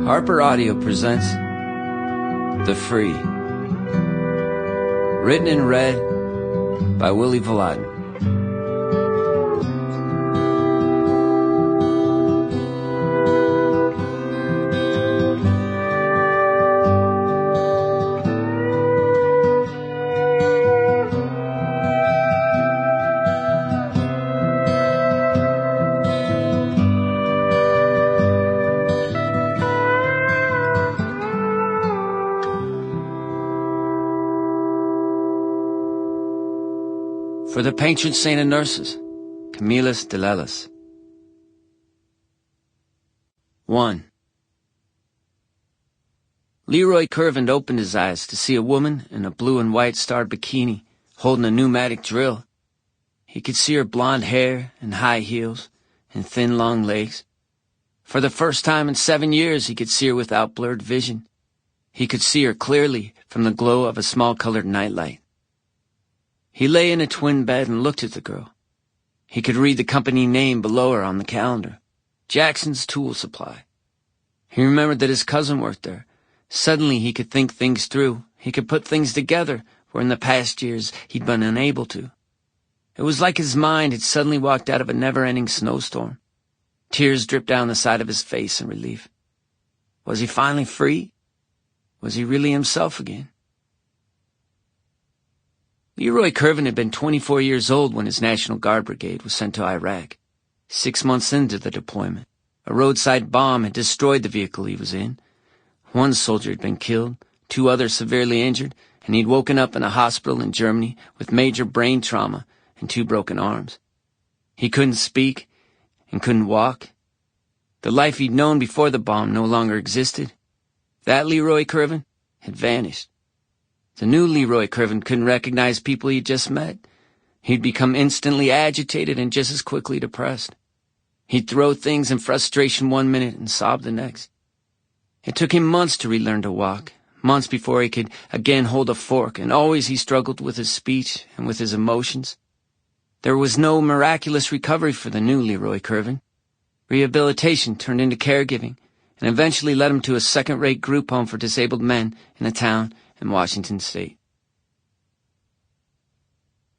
Harper Audio presents The Free, written and read by Willy Vlautin. For the patron saint of nurses, Camillus de Lellis. 1. Leroy Kervin opened his eyes to see a woman in a blue and white starred bikini holding a pneumatic drill. He could see her blonde hair and high heels and thin long legs. For the first time in 7 years, he could see her without blurred vision. He could see her clearly from the glow of a small colored nightlight. He lay in a twin bed and looked at the girl. He could read the company name below her on the calendar, Jackson's Tool Supply. He remembered that his cousin worked there. Suddenly he could think things through. He could put things together where in the past years he'd been unable to. It was like his mind had suddenly walked out of a never-ending snowstorm. Tears dripped down the side of his face in relief. Was he finally free? Was he really himself again? Leroy Kervin had been 24 years old when his National Guard Brigade was sent to Iraq. 6 months into the deployment, a roadside bomb had destroyed the vehicle he was in. One soldier had been killed, 2 others severely injured, and he'd woken up in a hospital in Germany with major brain trauma and 2 broken arms. He couldn't speak and couldn't walk. The life he'd known before the bomb no longer existed. That Leroy Kervin had vanished. The new Leroy Kervin couldn't recognize people he'd just met. He'd become instantly agitated and just as quickly depressed. He'd throw things in frustration 1 minute and sob the next. It took him months to relearn to walk, months before he could again hold a fork, and always he struggled with his speech and with his emotions. There was no miraculous recovery for the new Leroy Kervin. Rehabilitation turned into caregiving, and eventually led him to a second-rate group home for disabled men in a town in Washington State.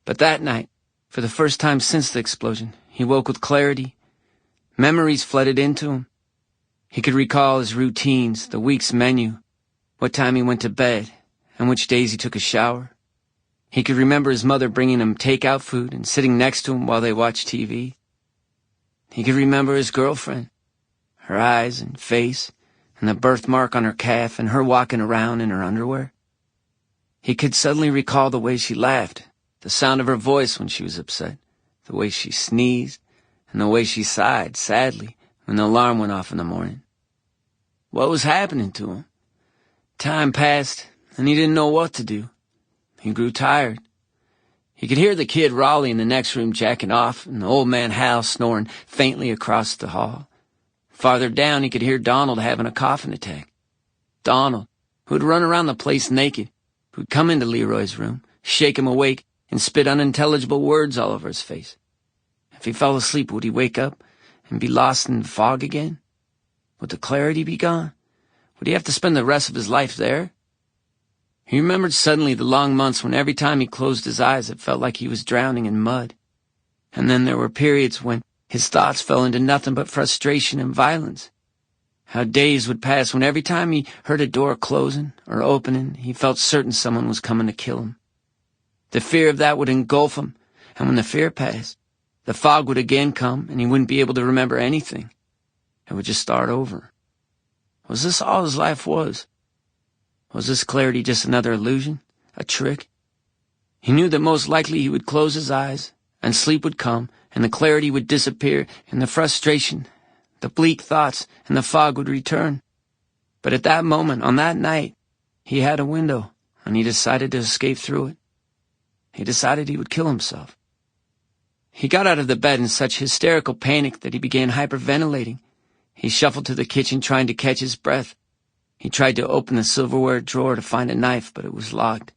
But that night, for the first time since the explosion, he woke with clarity. Memories flooded into him. He could recall his routines, the week's menu, what time he went to bed, and which days he took a shower. He could remember his mother bringing him takeout food and sitting next to him while they watched TV. He could remember his girlfriend, her eyes and face, and the birthmark on her calf, and her walking around in her underwear. He could suddenly recall the way she laughed, the sound of her voice when she was upset, the way she sneezed, and the way she sighed sadly when the alarm went off in the morning. What was happening to him? Time passed, and he didn't know what to do. He grew tired. He could hear the kid Raleigh in the next room jacking off, and the old man Hal snoring faintly across the hall. Farther down, he could hear Donald having a coughing attack. Donald, who had run around the place naked, who'd come into Leroy's room, shake him awake, and spit unintelligible words all over his face. If he fell asleep, would he wake up and be lost in the fog again? Would the clarity be gone? Would he have to spend the rest of his life there? He remembered suddenly the long months when every time he closed his eyes it felt like he was drowning in mud. And then there were periods when his thoughts fell into nothing but frustration and violence. How days would pass when every time he heard a door closing or opening, he felt certain someone was coming to kill him. The fear of that would engulf him, and when the fear passed, the fog would again come, and he wouldn't be able to remember anything. It would just start over. Was this all his life was? Was this clarity just another illusion, a trick? He knew that most likely he would close his eyes, and sleep would come, and the clarity would disappear, and the frustration, the bleak thoughts, and the fog would return. But at that moment, on that night, he had a window, and he decided to escape through it. He decided he would kill himself. He got out of the bed in such hysterical panic that he began hyperventilating. He shuffled to the kitchen trying to catch his breath. He tried to open the silverware drawer to find a knife, but it was locked.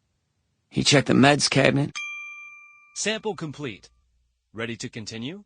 He checked the meds cabinet. Sample complete. Ready to continue?